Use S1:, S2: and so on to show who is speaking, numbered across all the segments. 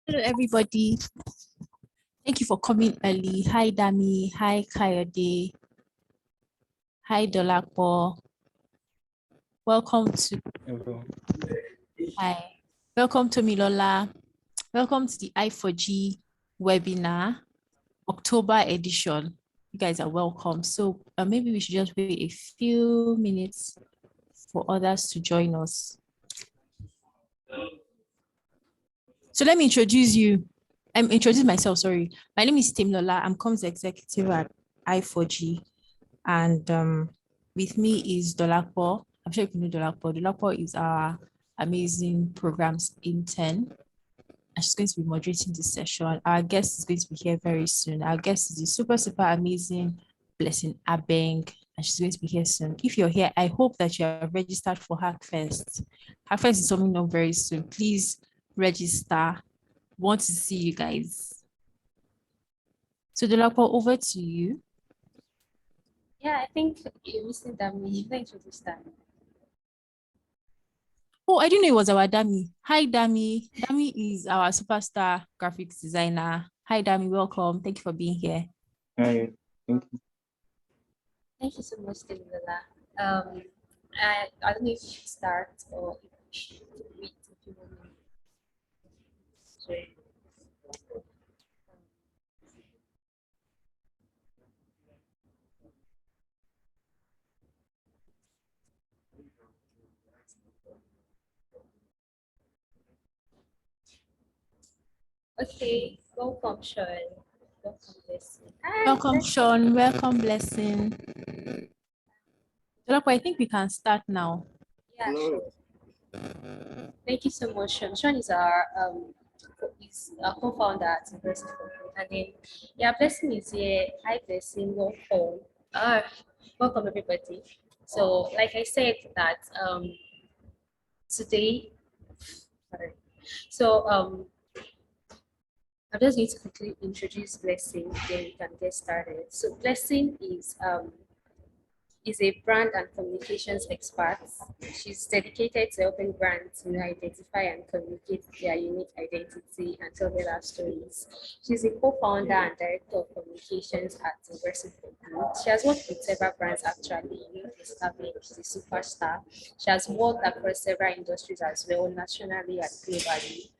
S1: Hello, everybody. Thank you for coming early. Hi, Dami. Hi, Kayode. Hi, Dolakbo. Welcome to. Hi. Welcome to Milola. Welcome to the I4G webinar, October edition. You guys are welcome. So maybe we should just wait a few minutes for others to join us. So let me introduce myself, sorry. My name is Lola. I'm comms executive at I4G. And with me is Dolakbo. I'm sure you know Dolakbo. Dolakbo is our amazing programs intern. And she's going to be moderating this session. Our guest is going to be here very soon. Our guest is the super amazing Blessing Abeng, and she's going to be here soon. If you're here, I hope that you are registered for Hackfest. Hackfest is coming up very soon. Please register. Want to see you guys. So Dolakbo, over to you.
S2: Yeah, I think you're missing Dami. You're going to introduce Dami.
S1: Oh, I didn't know it was our Dami. Hi, Dami. Dami is our superstar graphics designer. Hi, Dami. Welcome. Thank you for being here.
S3: Hi, thank you.
S2: Thank you so much, Lola. I don't know if you should start or if you should wait a few moments. Okay, welcome, Sean. Welcome, Blessing. Hi,
S1: Welcome,
S2: Blessing.
S1: Sean. Welcome, Blessing. I think we can start now.
S2: Yeah, sure. Thank you so much, Sean. Sean is our co-founder at University for Good. And then, yeah, Blessing is here. Hi, Blessing. Welcome. Welcome, everybody. So, like I said, that today, sorry. So, I'm just going to quickly introduce Blessing, then we can get started. So, Blessing is a brand and communications expert. She's dedicated to helping brands identify and communicate their unique identity and tell their stories. She's a co-founder and director of communications at University for Good. She has worked with several brands actually, established, she's a superstar. She has worked across several industries as well, nationally and globally,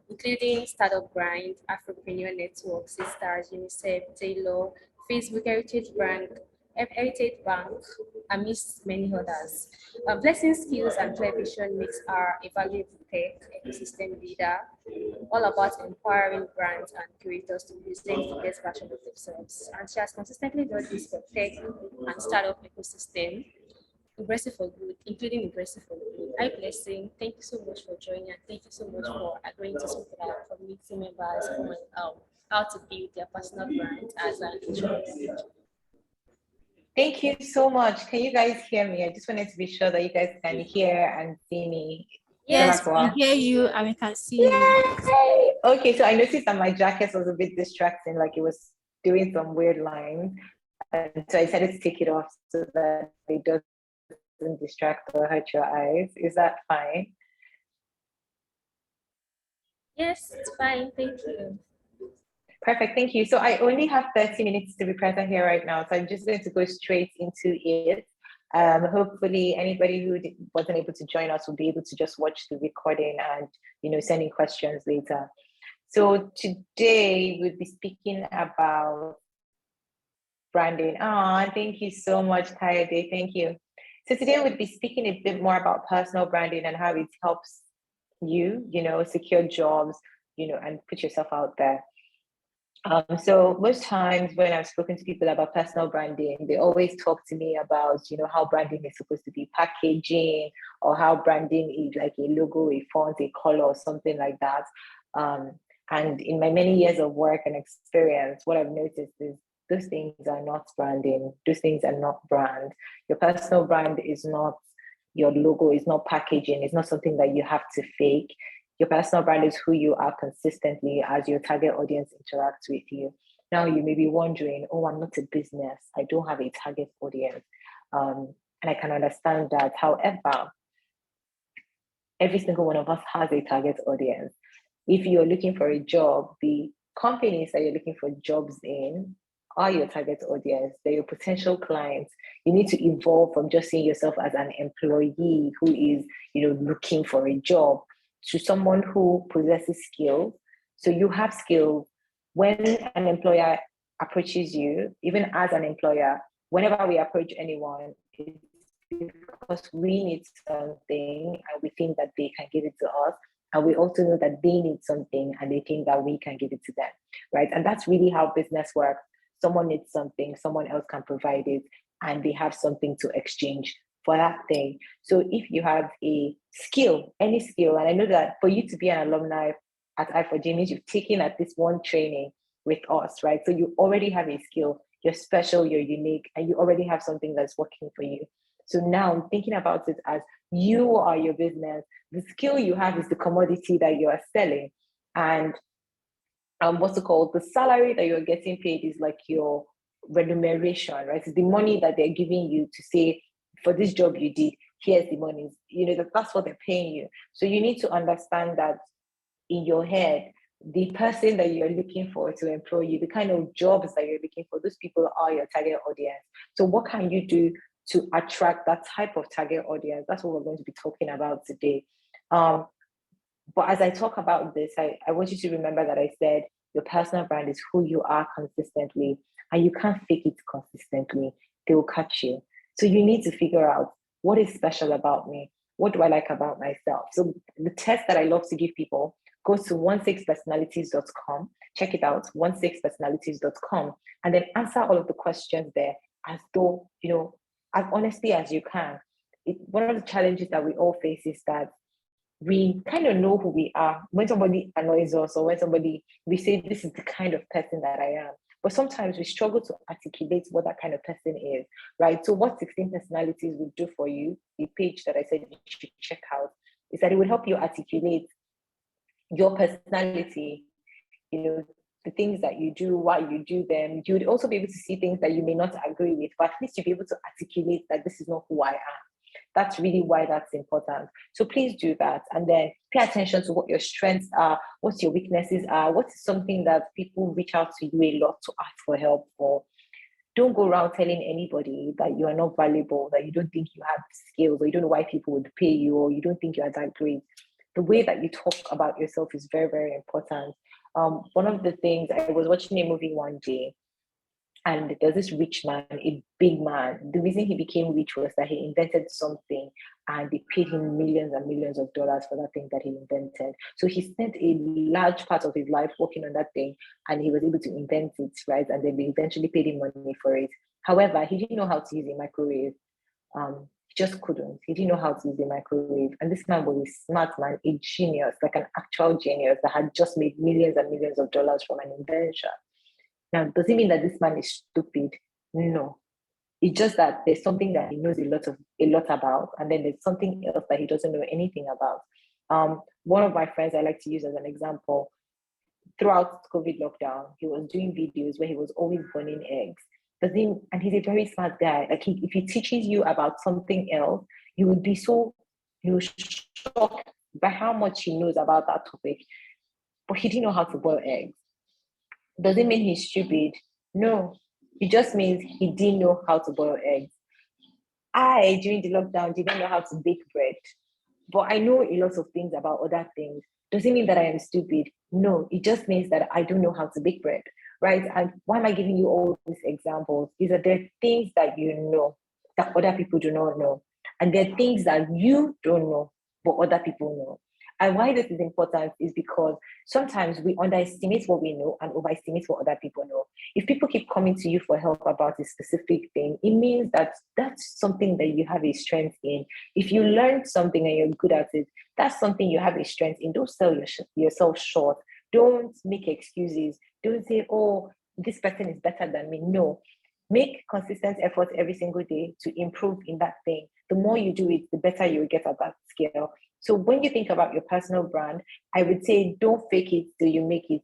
S2: including Startup Grind, Afropreneur Network, Sisters, UNICEF, Taylor, Facebook Heritage Heritage Bank, amidst many others. Blessing skills and clear vision makes her a valuable tech ecosystem leader, all about empowering brands and creators to present the best version of themselves. And she has consistently done this for tech and startup ecosystem, Aggressive for Good, including Aggressive for Good. Hi, Blessing. Thank you so much for joining, and thank you so much for agreeing to speak with our community members on how to build their personal brand as an entrepreneur.
S4: Thank you so much. Can you guys hear me? I just wanted to be sure that you guys can hear and see me.
S1: Yes, we can hear you and we can see you.
S4: Okay, so I noticed that my jacket was a bit distracting, like it was doing some weird lines. And so I decided to take it off so that it doesn't distract or hurt your eyes. Is that fine?
S2: Yes, it's fine. Thank you.
S4: Perfect, thank you. So I only have 30 minutes to be present here right now, so I'm just going to go straight into it. Hopefully anybody who wasn't able to join us will be able to just watch the recording and send in questions later. So today we'll be speaking about branding. Thank you so much, Kayode. Thank you. So today we'll be speaking a bit more about personal branding and how it helps you, secure jobs, and put yourself out there. So most times when I've spoken to people about personal branding, they always talk to me about, how branding is supposed to be packaging or how branding is like a logo, a font, a color, or something like that. And in my many years of work and experience, what I've noticed is those things are not branding. Those things are not brand. Your personal brand is not your logo, is not packaging. It's not something that you have to fake. Your personal brand is who you are consistently as your target audience interacts with you. Now you may be wondering, I'm not a business. I don't have a target audience. And I can understand that. However, every single one of us has a target audience. if you're looking for a job, the companies that you're looking for jobs in are your target audience. They're your potential clients. You need to evolve from just seeing yourself as an employee who is, looking for a job, to someone who possesses skills. So you have skills. When an employer approaches you, even as an employer, whenever we approach anyone, it's because we need something and we think that they can give it to us. And we also know that they need something and they think that we can give it to them, right? And that's really how business works. Someone needs something, someone else can provide it, and they have something to exchange for that thing. So if you have a skill, any skill, and I know that for you to be an alumni at I4G means you've taken at this one training with us, right? So you already have a skill, you're special, you're unique, and you already have something that's working for you. So now I'm thinking about it as you are your business. The skill you have is the commodity that you are selling. And what's it called? The salary that you're getting paid is like your remuneration, right? It's the money that they're giving you to say, for this job you did, here's the money. That's what they're paying you. So you need to understand that in your head, the person that you're looking for to employ you, the kind of jobs that you're looking for, those people are your target audience. So what can you do to attract that type of target audience? That's what we're going to be talking about today. But as I talk about this, I want you to remember that I said your personal brand is who you are consistently, and you can't fake it consistently. They will catch you. So you need to figure out what is special about me. What do I like about myself? So the test that I love to give people, go to 16personalities.com, check it out, 16personalities.com, and then answer all of the questions there as though, as honestly as you can. One of the challenges that we all face is that we kind of know who we are. When somebody annoys us or when we say, this is the kind of person that I am. But sometimes we struggle to articulate what that kind of person is, right? So what 16 personalities will do for you, the page that I said you should check out, is that it will help you articulate your personality, the things that you do, why you do them. You would also be able to see things that you may not agree with, but at least you'll be able to articulate that this is not who I am. That's really why that's important. So please do that. And then pay attention to what your strengths are, what your weaknesses are, what is something that people reach out to you a lot to ask for help for. Don't go around telling anybody that you are not valuable, that you don't think you have skills, or you don't know why people would pay you, or you don't think you are that great. The way that you talk about yourself is very, very important. One of the things, I was watching a movie one day, and there's this rich man, a big man. The reason he became rich was that he invented something and they paid him millions and millions of dollars for that thing that he invented. So he spent a large part of his life working on that thing and he was able to invent it, right? And then they eventually paid him money for it. However, he didn't know how to use a microwave. He just couldn't. He didn't know how to use a microwave. And this man was a smart man, a genius, like an actual genius that had just made millions and millions of dollars from an invention. Now, does it mean that this man is stupid? No. It's just that there's something that he knows a lot about, and then there's something else that he doesn't know anything about. One of my friends I like to use as an example, throughout COVID lockdown, he was doing videos where he was always burning eggs. And he's a very smart guy. Like if he teaches you about something else, you would be so shocked by how much he knows about that topic. But he didn't know how to boil eggs. Does it mean he's stupid? No. It just means he didn't know how to boil eggs. During the lockdown, didn't know how to bake bread. But I know a lot of things about other things. Does it mean that I am stupid? No. It just means that I don't know how to bake bread, right? And why am I giving you all these examples? Is that there are things that you know that other people do not know. And there are things that you don't know, but other people know. And why this is important is because sometimes we underestimate what we know and overestimate what other people know. If people keep coming to you for help about a specific thing, it means that that's something that you have a strength in. If you learn something and you're good at it, that's something you have a strength in. Don't sell yourself short. Don't make excuses. Don't say, oh, this person is better than me. No. Make consistent effort every single day to improve in that thing. The more you do it, the better you will get at that skill. So when you think about your personal brand, I would say don't fake it till you make it.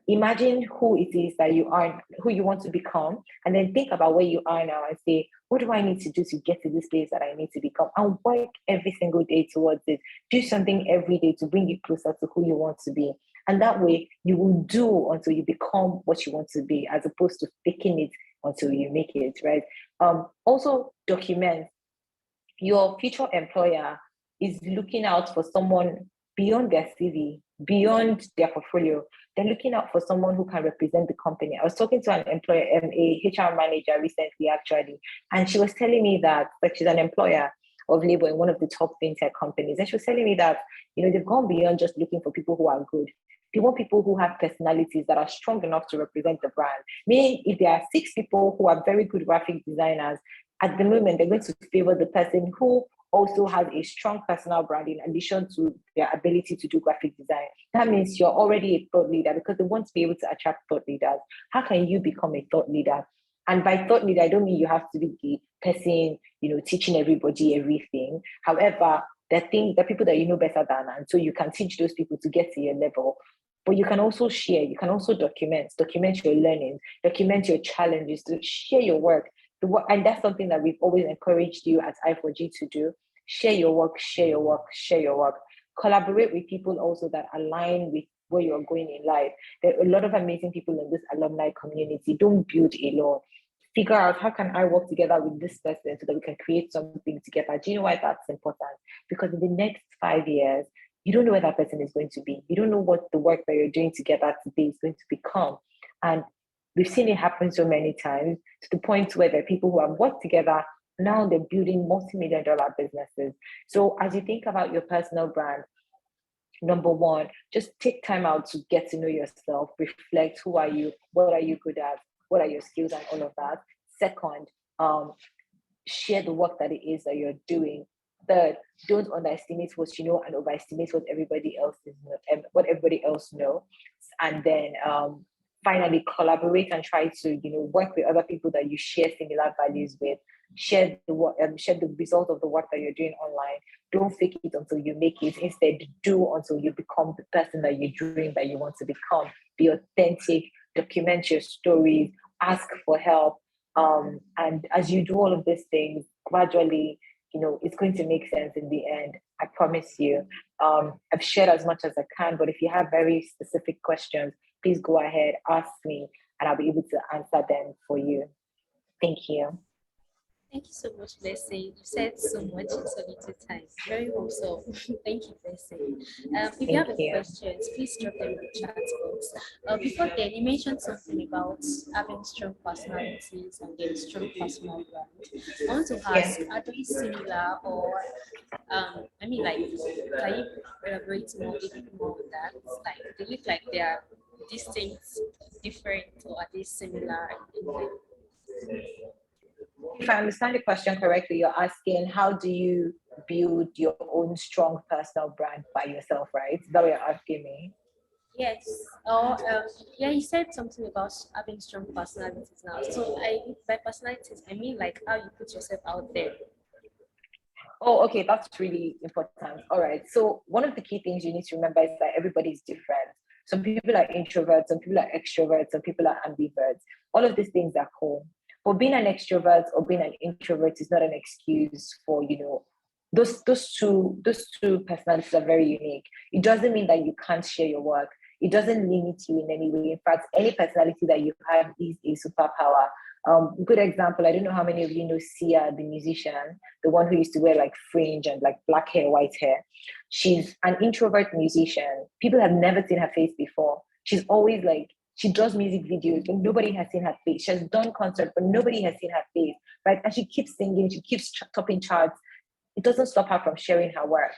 S4: imagine who it is that you are, who you want to become, and then think about where you are now and say, what do I need to do to get to this place that I need to become? And work every single day towards it. Do something every day to bring you closer to who you want to be. And that way you will do until you become what you want to be, as opposed to faking it until you make it, right? Also document. Your future employer is looking out for someone beyond their CV, beyond their portfolio. They're looking out for someone who can represent the company. I was talking to an employer, a HR manager recently, actually, and she was telling me that she's an employer of labor in one of the top fintech companies. And she was telling me that, they've gone beyond just looking for people who are good. They want people who have personalities that are strong enough to represent the brand. Meaning, if there are 6 people who are very good graphic designers, at the moment, they're going to favor the person who also has a strong personal brand in addition to their ability to do graphic design. That means you're already a thought leader, because they want to be able to attract thought leaders. How can you become a thought leader? And by thought leader, I don't mean you have to be the person, teaching everybody everything. However, there are people that you know better than, and so you can teach those people to get to your level. But you can also share, you can also document your learning, document your challenges, to share your work. And that's something that we've always encouraged you at I4G to do. Share your work, share your work, share your work. Collaborate with people also that align with where you're going in life. There are a lot of amazing people in this alumni community. Don't build alone. Figure out, how can I work together with this person so that we can create something together? Do you know why that's important? Because in the next 5 years, you don't know where that person is going to be. You don't know what the work that you're doing together today is going to become. And we've seen it happen so many times, to the point where there are people who have worked together, now they're building multi-million-dollar businesses. So as you think about your personal brand, number one, just take time out to get to know yourself, reflect, who are you, what are you good at, what are your skills, and all of that. Second, share the work that it is that you're doing. Third, don't underestimate what you know and overestimate what everybody else knows. And then finally, collaborate and try to work with other people that you share similar values with. Share the result of the work that you're doing online. Don't fake it until you make it. Instead, do until you become the person that you dream that you want to become. Be authentic. Document your stories. Ask for help. And as you do all of these things, gradually, it's going to make sense in the end. I promise you. I've shared as much as I can, but if you have very specific questions, please go ahead, ask me, and I'll be able to answer them for you. Thank you.
S2: Thank you so much, Blessing. You said so much in so little time. Very well so. Thank you, Blessing. If you have any questions, please drop them in the chat box. Before then, you mentioned something about having strong personalities and getting strong personal brand. I want to ask, are they similar, or can you elaborate a bit more on that? Like, they look like they are distinct, different, or are they similar in them?
S4: If I understand the question correctly, you're asking, how do you build your own strong personal brand by yourself, right? Is that what you're asking me?
S2: Yes. Or you said something about having strong personalities now. So by personalities, I mean like how you put yourself out there.
S4: Oh, okay, that's really important. All right. So one of the key things you need to remember is that everybody is different. Some people are introverts, some people are extroverts, some people are ambiverts. All of these things are cool. But being an extrovert or being an introvert is not an excuse for, those two personalities are very unique. It doesn't mean that you can't share your work. It doesn't limit you in any way. In fact, any personality that you have is a superpower. Good example, I don't know how many of you know Sia, the musician, the one who used to wear like fringe and like black hair, white hair. She's an introvert musician. People have never seen her face before. She's always like, she does music videos, but nobody has seen her face. She has done concerts, but nobody has seen her face, right? And she keeps singing, she keeps topping charts. It doesn't stop her from sharing her work.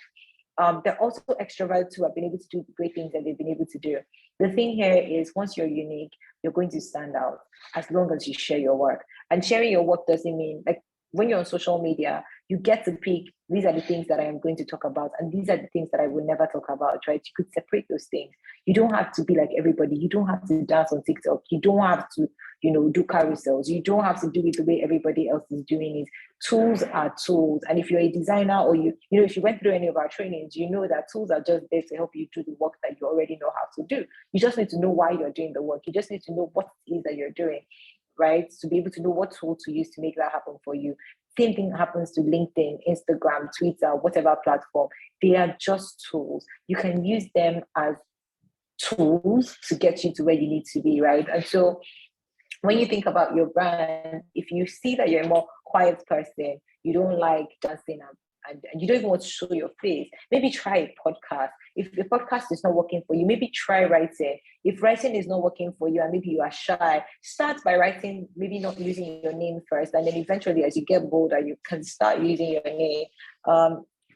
S4: There are also extroverts who have been able to do great things that they've been able to do. The thing here is, once you're unique, you're going to stand out as long as you share your work. And sharing your work doesn't mean, like, when you're on social media, you get to pick, these are the things that I am going to talk about, and these are the things that I will never talk about, right? You could separate those things. You don't have to be like everybody. You don't have to dance on TikTok. You don't have to, do carousels. You don't have to do it the way everybody else is doing it. Tools are tools. And if you're a designer, or if you went through any of our trainings, you know that tools are just there to help you do the work that you already know how to do. You just need to know why you're doing the work. You just need to know what it is that you're doing, right? To be able to know what tool to use to make that happen for you. Same thing happens to LinkedIn, Instagram, Twitter, whatever platform. They are just tools. You can use them as tools to get you to where you need to be, right? And so when you think about your brand, if you see that you're a more quiet person, you don't like dancing and you don't even want to show your face, maybe try a podcast. If the podcast is not working for you, maybe try writing. If writing is not working for you and maybe you are shy, start by writing, maybe not using your name first. And then eventually, as you get bolder, you can start using your name.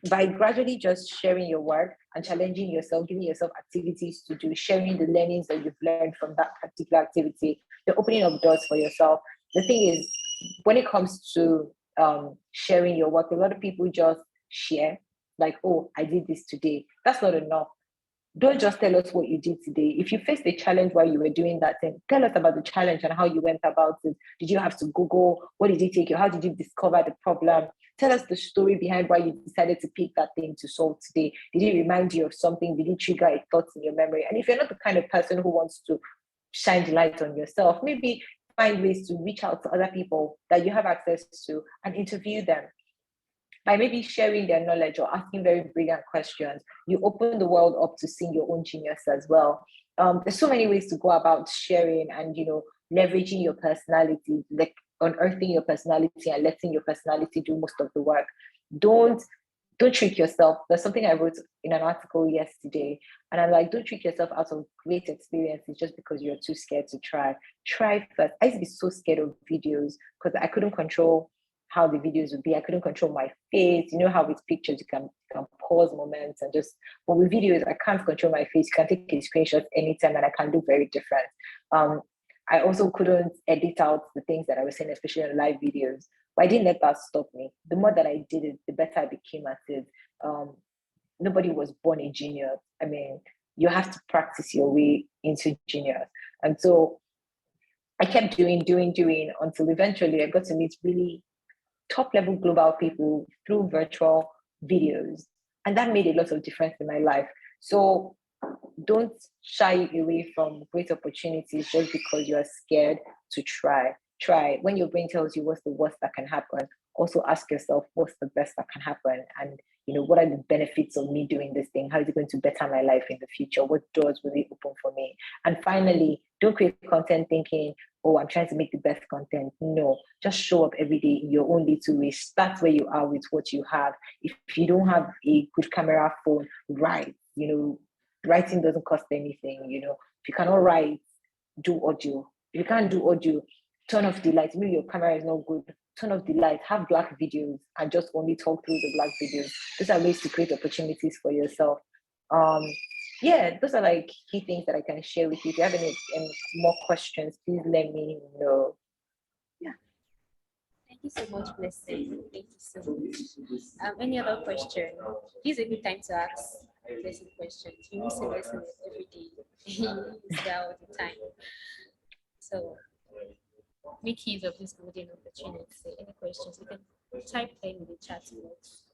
S4: By gradually just sharing your work and challenging yourself, giving yourself activities to do, sharing the learnings that you've learned from that particular activity, you're opening up doors for yourself. The thing is, when it comes to sharing your work, a lot of people just share like, oh, I did this today. That's not enough. Don't just tell us what you did today. If you faced a challenge while you were doing that thing, tell us about the challenge and how you went about it. Did you have to Google? What did it take you? How did you discover the problem? Tell us the story behind why you decided to pick that thing to solve today. Did it remind you of something? Did it trigger a thought in your memory? And if you're not the kind of person who wants to shine the light on yourself, maybe find ways to reach out to other people that you have access to and interview them. By maybe sharing their knowledge or asking very brilliant questions, you open the world up to seeing your own genius as well. There's so many ways to go about sharing and, leveraging your personality, like unearthing your personality and letting your personality do most of the work. Don't trick yourself. There's something I wrote in an article yesterday, and I'm like, don't trick yourself out of great experiences just because you're too scared to try. Try first. I used to be so scared of videos because I couldn't control how the videos would be. I couldn't control my face. You know how with pictures you can pause moments and just, but with videos, I can't control my face. You can take a screenshot anytime and I can do very different. I also couldn't edit out the things that I was saying, especially on live videos. But I didn't let that stop me. The more that I did it, the better I became at it. Nobody was born a genius. I mean, you have to practice your way into genius. And so I kept doing until eventually I got to meet really top level global people through virtual videos. And that made a lot of difference in my life. So don't shy away from great opportunities just because you're scared to try. Try. When your brain tells you what's the worst that can happen, also ask yourself what's the best that can happen. And what are the benefits of me doing this thing? How is it going to better my life in the future? What doors will it open for me? And finally, don't create content thinking, oh, I'm trying to make the best content. No, just show up every day in your own little way. Start where you are with what you have. If you don't have a good camera phone, write. Writing doesn't cost anything. If you cannot write, do audio. If you can't do audio, turn off the lights. Maybe your camera is not good. Turn off the lights, have black videos and just only talk through the black videos. Those are ways to create opportunities for yourself. Those are like key things that I can share with you. If you have any more questions, please let me know. Yeah.
S2: Thank you so much, Blessing. Thank you so much. Any other question? This is a good time to ask Blessing questions. You miss a lesson every day. You miss that all the time. So make use of this golden opportunity. Any questions, you can type them in the chat box.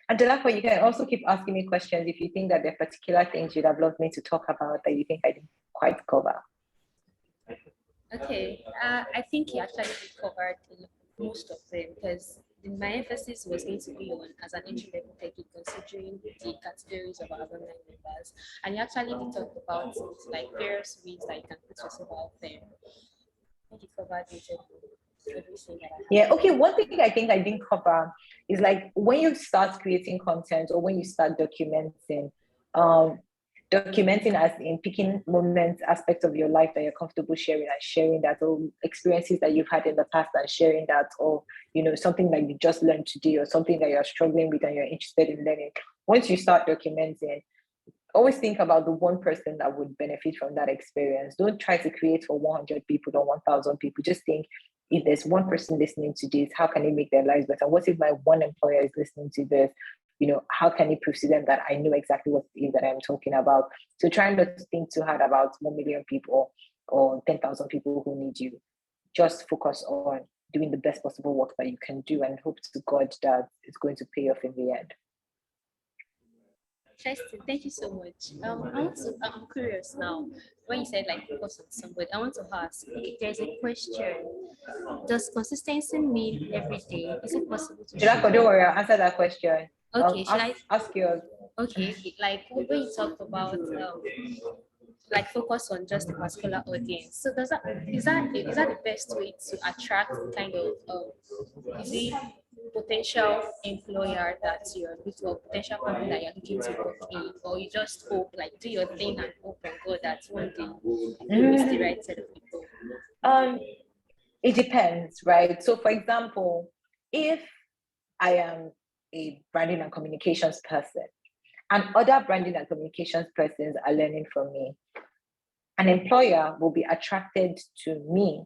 S4: And Delako, you can also keep asking me questions if you think that there are particular things you'd have loved me to talk about that you think I didn't quite cover.
S2: Okay, I think you actually covered most of them because my emphasis was going to be on as an entry-level techie, considering the categories of our alumni members, and you actually talked about it, like various ways that you can put yourself out there. I think you covered everything that I have.
S4: Yeah, okay, one thing I think I didn't cover is like when you start creating content or when you start documenting, documenting as in picking moments, aspects of your life that you're comfortable sharing and sharing that, or experiences that you've had in the past and sharing that, or something that you just learned today or something that you're struggling with and you're interested in learning. Once you start documenting, always think about the one person that would benefit from that experience. Don't try to create for 100 people or 1,000 people. Just think, if there's one person listening to this, how can it make their lives better? What if my one employer is listening to this? How can it prove to them that I know exactly what it is that I'm talking about? So try not to think too hard about 1 million people or 10,000 people who need you. Just focus on doing the best possible work that you can do and hope to God that it's going to pay off in the end.
S2: Interesting. Thank you so much. I'm curious now. When you said like focus on somebody, I want to ask. Okay, there's a question. Does consistency mean every day? Is it possible to?
S4: Don't worry, I'll answer that question.
S2: Okay, should I
S4: ask yours?
S2: Okay, like when you talk about like focus on just a particular audience. So is that the best way to attract kind of is it potential employer that you're looking, or potential company that you're looking to work in, or you just hope like do your thing and hope on God that one day you meet the right set of people?
S4: It depends, right? So for example, if I am a branding and communications person and other branding and communications persons are learning from me, an employer will be attracted to me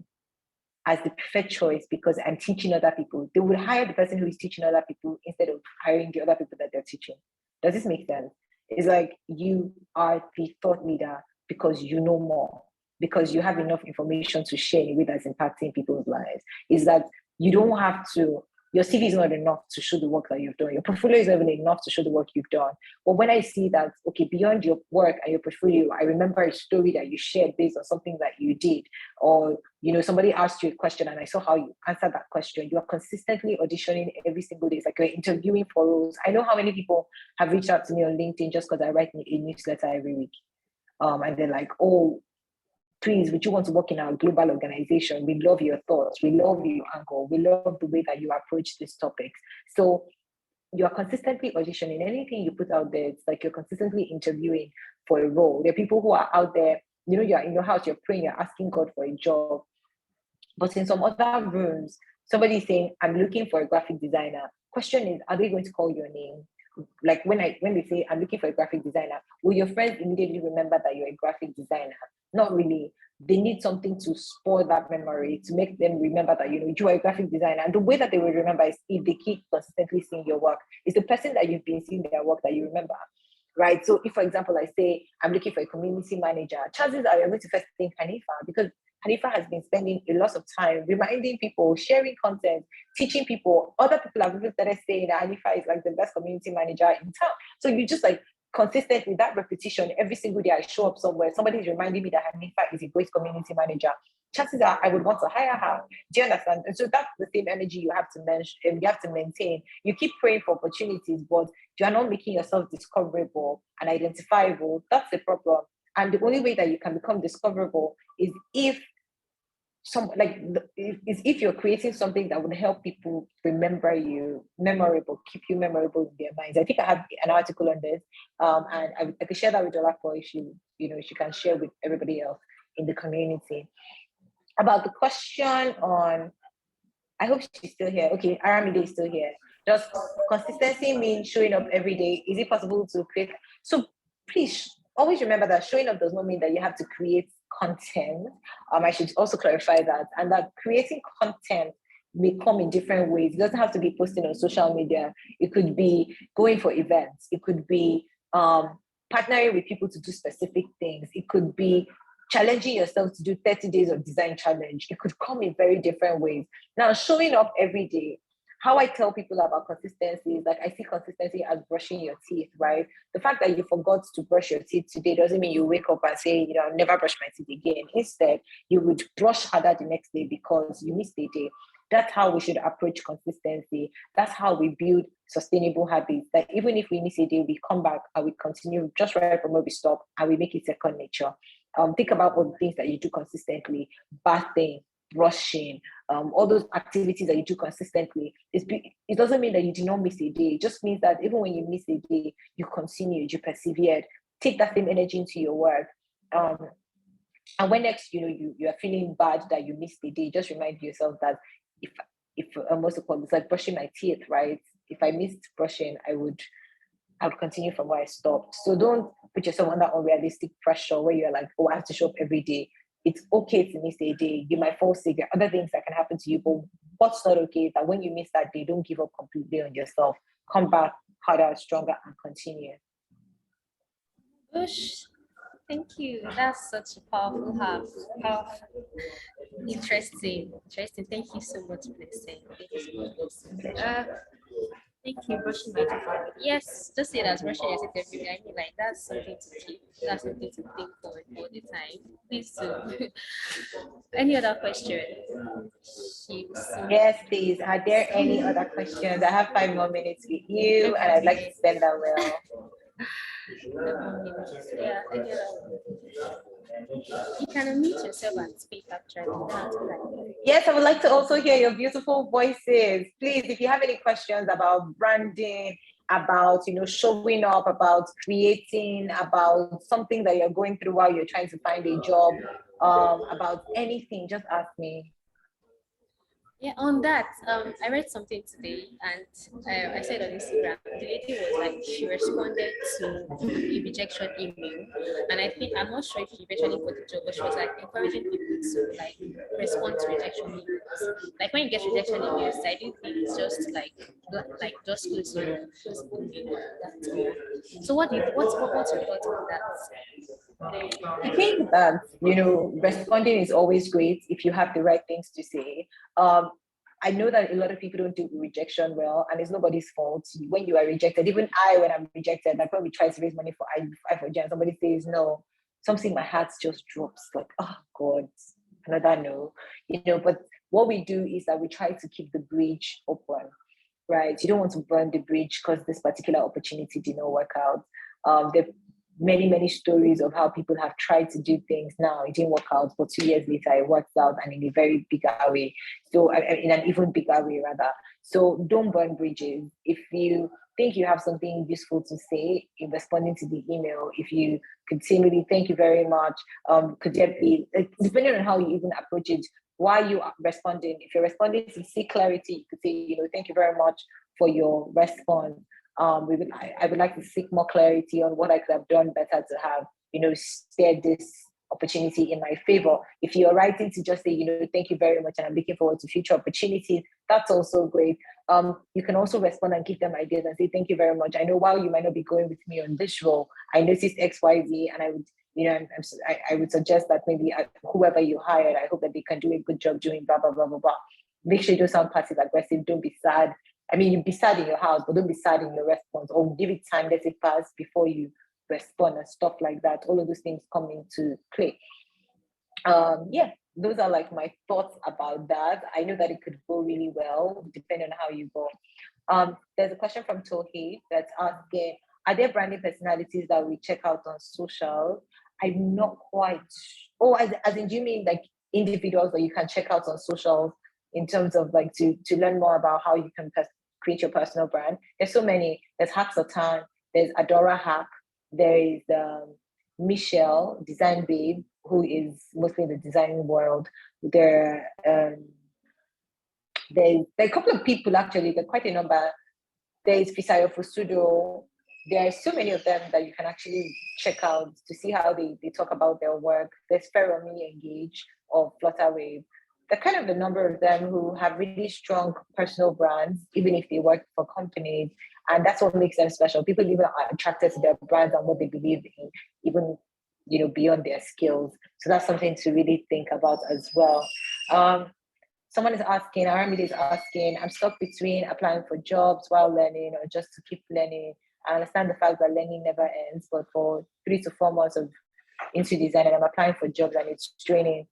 S4: as the preferred choice because I'm teaching other people. They will hire the person who is teaching other people instead of hiring the other people that they're teaching. Does this make sense? It's like you are the thought leader because you know more, because you have enough information to share in a way that's impacting people's lives. Is that you don't have to, your CV is not enough to show the work that you've done. Your portfolio is not even enough to show the work you've done. But when I see that, okay, beyond your work and your portfolio, I remember a story that you shared based on something that you did, or somebody asked you a question and I saw how you answered that question. You are consistently auditioning every single day. It's like you're interviewing for roles. I know how many people have reached out to me on LinkedIn just because I write a newsletter every week. And they're like, oh, please, would you want to work in our global organization? We love your thoughts. We love your angle. We love the way that you approach these topics. So you're consistently auditioning. Anything you put out there, it's like you're consistently interviewing for a role. There are people who are out there, you're in your house, you're praying, you're asking God for a job. But in some other rooms, somebody is saying, I'm looking for a graphic designer. Question is, are they going to call your name? Like when they say, I'm looking for a graphic designer, will your friends immediately remember that you're a graphic designer? Not really. They need something to spoil that memory, to make them remember that, you are a graphic designer. And the way that they will remember is if they keep consistently seeing your work. It's the person that you've been seeing their work that you remember, right? So if, for example, I say, I'm looking for a community manager, chances are you're going to first think Hanifa, because Hanifa has been spending a lot of time reminding people, sharing content, teaching people. Other people have even started saying that Hanifa is like the best community manager in town. So you just like consistent with that repetition every single day I show up somewhere, somebody's reminding me that Hanifa is a great community manager. Chances are I would want to hire her. Do you understand? And so that's the same energy you have to maintain. You keep praying for opportunities, but you are not making yourself discoverable and identifiable. That's the problem. And the only way that you can become discoverable is if if you're creating something that would help people remember you, memorable, keep you memorable in their minds. I think I have an article on this, and I could share that with Dolakwa if she can share with everybody else in the community. About the question on, I hope she's still here. Okay, Aramide is still here. Does consistency mean showing up every day? Is it possible to create? So please always remember that showing up does not mean that you have to create content. I should also clarify that, and that creating content may come in different ways. It doesn't have to be posting on social media. It could be going for events. It could be partnering with people to do specific things. It could be challenging yourself to do 30 days of design challenge. It could come in very different ways. Now, showing up every day, how I tell people about consistency is like, I see consistency as brushing your teeth, right? The fact that you forgot to brush your teeth today doesn't mean you wake up and say, I'll never brush my teeth again. Instead, you would brush harder the next day because you missed a day. That's how we should approach consistency. That's how we build sustainable habits. That even if we miss a day, we come back and we continue just right from where we stop and we make it second nature. Think about all the things that you do consistently, bathing, brushing, all those activities that you do consistently. It doesn't mean that you did not miss a day. It just means that even when you miss a day, you continued, you persevered. Take that same energy into your work. And when next, you are feeling bad that you missed a day, just remind yourself that if most of all, it's like brushing my teeth, right? If I missed brushing, I would I would continue from where I stopped. So don't put yourself under unrealistic pressure where you're like, oh, I have to show up every day. It's okay to miss a day. You might fall sick. There are other things that can happen to you, but what's not okay is that when you miss that day, don't give up completely on yourself. Come back harder, stronger, and continue.
S2: Gosh, thank you. That's such a powerful half. Interesting. Thank you so much, Blessing. Thank you so much, Blessing. Thank you, brushing my teeth. Yes, just say that brushing your teeth every day. I mean, like that's something to keep. That's something to think on all the time. Please do. Any other question?
S4: Yes, please. Are there any other questions? I have 5 more minutes with you, and I'd like to spend that well.
S2: Yeah, any other? You can unmute yourself and speak actually.
S4: Yes, I would like to also hear your beautiful voices. Please, if you have any questions about branding, about showing up, about creating, about something that you're going through while you're trying to find a job, about anything, just ask me.
S2: Yeah, on that, I read something today, and I said on Instagram, the lady was like, she responded to a rejection email, and I'm not sure if she eventually got the job, but she was like encouraging people to like respond to rejection emails. Like when you get rejection emails, I do think it's just like just go to your Facebook email. That's all. So what's your thoughts on that?
S4: I think that responding is always great if you have the right things to say. I know that a lot of people don't do rejection well, and it's nobody's fault. When you are rejected, even when I'm rejected, like when we try to raise money for I4G and somebody says no, something in my heart just drops, like, oh God, another no. But what we do is that we try to keep the bridge open, right? You don't want to burn the bridge because this particular opportunity did not work out. There many stories of how people have tried to do things. Now it didn't work out, but 2 years later it works out, and in a very bigger way. So in an even bigger way rather. So don't burn bridges. If you think you have something useful to say in responding to the email, if you could say maybe thank you very much, could there be, depending on how you even approach it, while you are responding, if you're responding to seek clarity, you could say, thank you very much for your response. I would like to seek more clarity on what I could have done better to have, steered this opportunity in my favor. If you're writing to just say, thank you very much, and I'm looking forward to future opportunities, that's also great. You can also respond and give them ideas and say, thank you very much. I know while you might not be going with me on this role, I noticed X, Y, Z, and I would, I would suggest that maybe whoever you hired, I hope that they can do a good job doing blah, blah, blah, blah, blah. Make sure you don't sound passive aggressive. Don't be sad. I mean, you be sad in your house, but don't be sad in your response, or give it time, let it pass before you respond and stuff like that. All of those things come into play. Yeah, those are like my thoughts about that. I know that it could go really well, depending on how you go. There's a question from Tohi that's asking, are there branding personalities that we check out on social? I'm not quite, as in, do you mean like individuals that you can check out on social in terms of like to learn more about how you can create your personal brand? There's so many. There's Hack Satan, there's Adora Hack, there is Michelle, Design Babe, who is mostly in the design world. There's a couple of people actually, there's quite a number. There is Fisayo Fusudo. There are so many of them that you can actually check out to see how they talk about their work. There's Feromi Engage or Flutterwave. They're kind of the number of them who have really strong personal brands, even if they work for companies. And that's what makes them special. People even are attracted to their brands and what they believe in, even beyond their skills. So that's something to really think about as well. Someone is asking, Aramide is asking, I'm stuck between applying for jobs while learning or just to keep learning. I understand the fact that learning never ends, but for 3 to 4 months into design, and I'm applying for jobs and it's draining.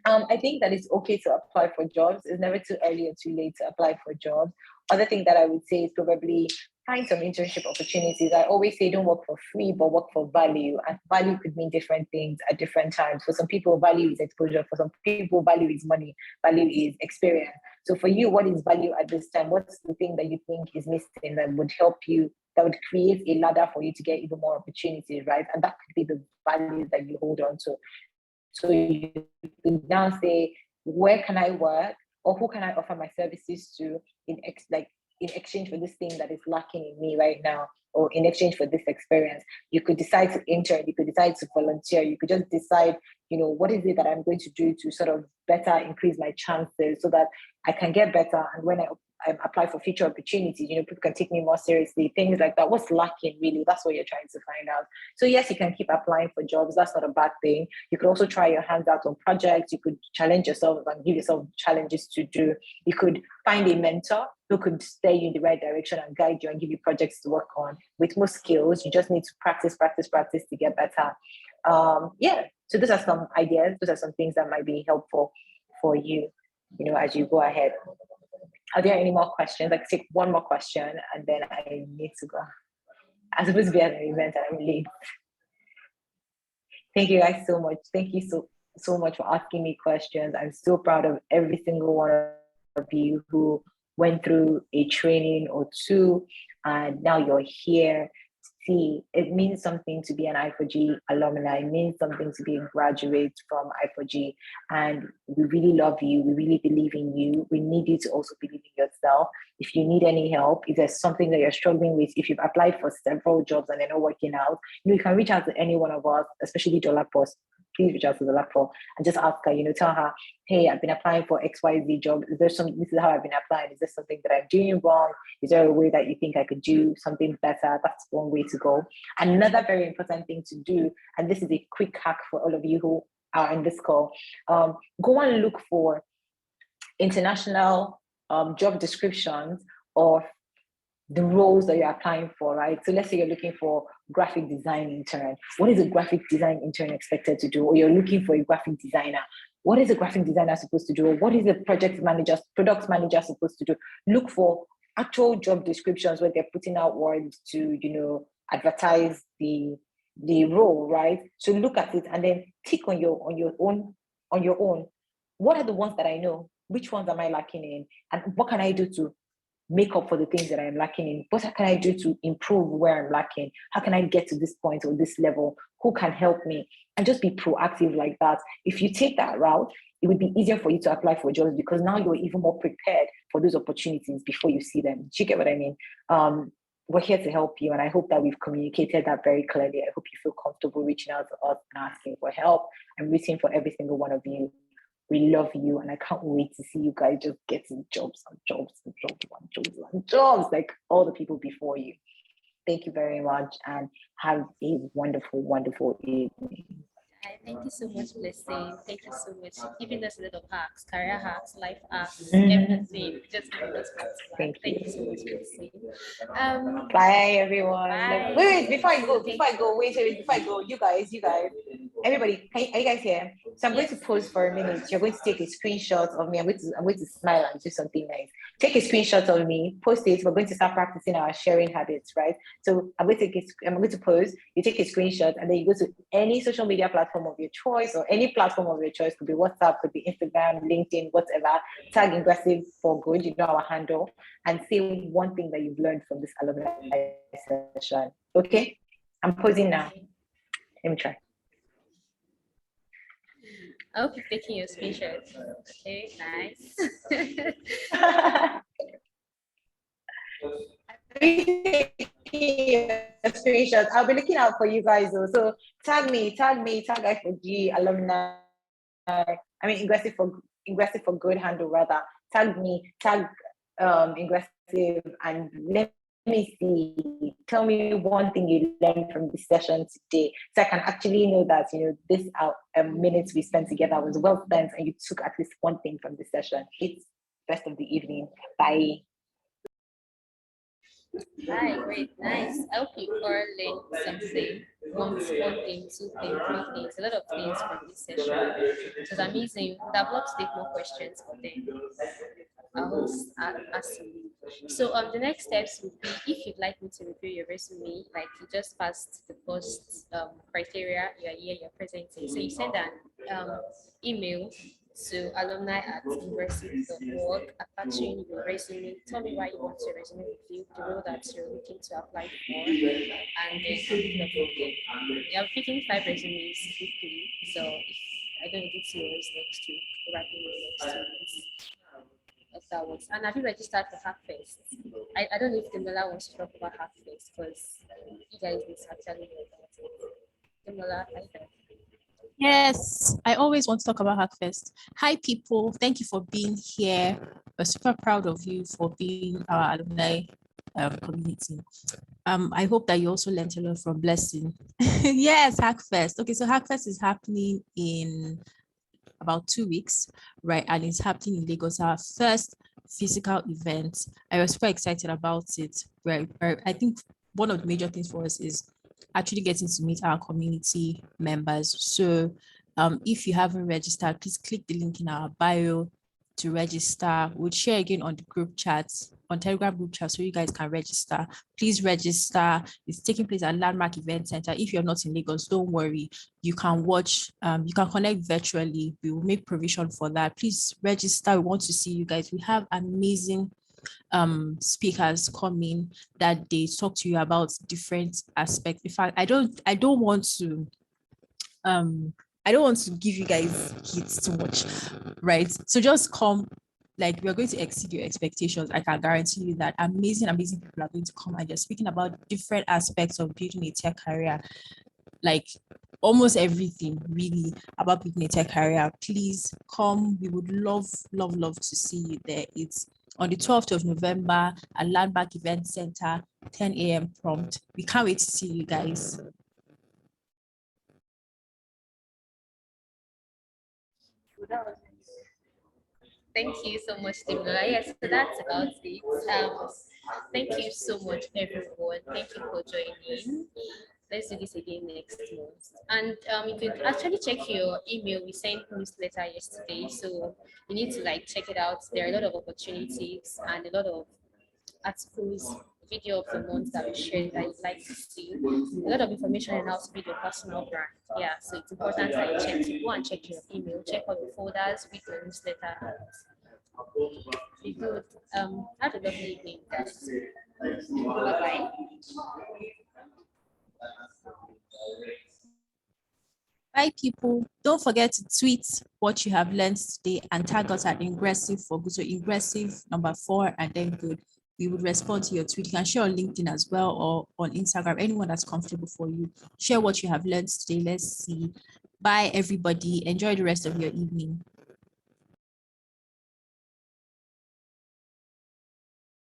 S4: I think that it's okay to apply for jobs. It's never too early or too late to apply for jobs. Other thing that I would say is probably find some internship opportunities. I always say don't work for free, but work for value. And value could mean different things at different times. For some people, value is exposure. For some people, value is money. Value is experience. So for you, what is value at this time? What's the thing that you think is missing that would help you, that would create a ladder for you to get even more opportunities, right? And that could be the values that you hold on to. So you could now say, where can I work, or who can I offer my services to in in exchange for this thing that is lacking in me right now, or in exchange for this experience. You could decide to intern, you could decide to volunteer, you could just decide, what is it that I'm going to do to sort of better increase my chances so that I can get better. And when I apply for future opportunities, people can take me more seriously, things like that. What's lacking really? That's what you're trying to find out. So yes, you can keep applying for jobs. That's not a bad thing. You could also try your hands out on projects. You could challenge yourself and give yourself challenges to do. You could find a mentor who could steer you in the right direction and guide you and give you projects to work on. With most skills, you just need to practice to get better. So those are some ideas. Those are some things that might be helpful for you, as you go ahead. Are there any more questions? Like, take one more question and then I need to go. I'm supposed to be at an event and I'm late. Thank you guys so much. Thank you so much for asking me questions. I'm so proud of every single one of you who went through a training or two, and now you're here. See, it means something to be an I4G alumni. It means something to be a graduate from I4G. And we really love you. We really believe in you. We need you to also believe in yourself. If you need any help, if there's something that you're struggling with, if you've applied for several jobs and they're not working out, you can reach out to any one of us, especially Dolapo. Please reach out to Dolapo and just ask her, tell her, hey, I've been applying for XYZ job. This is how I've been applying. Is there something that I'm doing wrong? Is there a way that you think I could do something better? That's one way to go. Another very important thing to do, and this is a quick hack for all of you who are in this call, go and look for international job descriptions of the roles that you're applying for, right? So let's say you're looking for graphic design intern. What is a graphic design intern expected to do? Or you're looking for a graphic designer. What is a graphic designer supposed to do? Or what is a product manager supposed to do? Look for actual job descriptions where they're putting out words to, advertise the role, right? So look at it and then tick on your own. What are the ones that I know? Which ones am I lacking in? And what can I do to make up for the things that I'm lacking in? What can I do to improve where I'm lacking? How can I get to this point or this level? Who can help me? And just be proactive like that. If you take that route, it would be easier for you to apply for jobs because now you're even more prepared for those opportunities before you see them. Do you get what I mean? We're here to help you, and I hope that we've communicated that very clearly. I hope you feel comfortable reaching out to us and asking for help. I'm rooting for every single one of you. We love you, and I can't wait to see you guys just getting jobs and jobs and jobs and jobs and jobs like all the people before you. Thank you very much, and have a wonderful, wonderful evening.
S2: Hi, thank you so much, Blessing. Thank you so much for giving us a little hacks, career hacks, life hacks, everything. Just giving us back to life. Thank you so much, Blessing.
S4: Bye, everyone.
S2: Bye.
S4: Wait, before I go, you guys, everybody, are you guys here? So I'm going to pause for a minute. You're going to take a screenshot of me. I'm going to smile and do something nice. Take a screenshot of me, post it. We're going to start practicing our sharing habits, right? So I'm going to pause. You take a screenshot, and then you go to any social media platform of your choice, or any platform of your choice. Could be WhatsApp, could be Instagram, LinkedIn, whatever. Tag Ingressive for Good, our handle, and say one thing that you've learned from this alumni session. Okay, I'm pausing now. Let me try.
S2: I hope you're taking your screenshot. Okay, nice.
S4: Screenshot. I'll be looking out for you guys though. So tag I4G Alumni. Ingressive for Good handle rather. Tag me, tag Ingressive, and let me see. Tell me one thing you learned from this session today, so I can actually know that this minutes we spent together was well spent, and you took at least one thing from this session. It's rest of the evening. Bye.
S2: Hi, great, nice. I hope you all learned something. One thing, 2 things, 3 things, a lot of things from this session. It was amazing. I'd love to take more questions, but then I'll host ask you. So the next steps would be, if you'd like me to review your resume, like you just passed the post criteria, you're here, you're presenting. So you send an email to alumni@university.org, attaching your resume. Tell me why you want your resume reviewed, the role that you're looking to apply for, and then I'm picking 5 resumes quickly. So if I don't get yours next week, probably next 2 weeks. that works. And have you registered for Hackfest? I don't know if Demola wants to talk about Hackfest because you guys need to actually know about it. Demola, hi there.
S1: Yes, I always want to talk about Hackfest. Hi, people. Thank you for being here. We're super proud of you for being our alumni community. I hope that you also learned a lot from Blessing. Yes, Hackfest. Okay, so Hackfest is happening in about 2 weeks, right? And it's happening in Lagos, our first physical event. I was super excited about it. Right? I think one of the major things for us is actually getting to meet our community members. So if you haven't registered, please click the link in our bio to register. We'll share again on the group chats, on Telegram group chat, so you guys can register. Please register. It's taking place at Landmark Event Center. If you're not in Lagos, don't worry. You can watch, you can connect virtually. We will make provision for that. Please register. We want to see you guys. We have amazing speakers coming that they talk to you about different aspects. In fact, I don't want to give you guys hits too much, right? So just come, like we're going to exceed your expectations. I can guarantee you that amazing people are going to come and they're speaking about different aspects of building a tech career, like almost everything really about building a tech career. Please come. We would love to see you there. It's on the 12th of November at Landmark Event Center, 10 a.m. prompt. We can't wait to see you guys.
S2: Thank you so much, Demola. Yes, so that's about it. Thank you so much, everyone. Thank you for joining. Let's do this again next month. And you could actually check your email. We sent newsletter yesterday, so you need to like check it out. There are a lot of opportunities and a lot of articles, video of the month that we shared that you'd like to see. A lot of information on how to build your personal brand. Yeah, so it's important that you check. So go and check your email, check all the folders with your newsletter. Be good. Have a lovely evening, guys. Bye bye.
S1: Bye, people. Don't forget to tweet what you have learned today and tag us at Ingressive for good. So Ingressive number 4 and then good. We would respond to your tweet. You can share on LinkedIn as well or on Instagram, anyone that's comfortable for you. Share what you have learned today. Let's see. Bye, everybody. Enjoy the rest of your evening.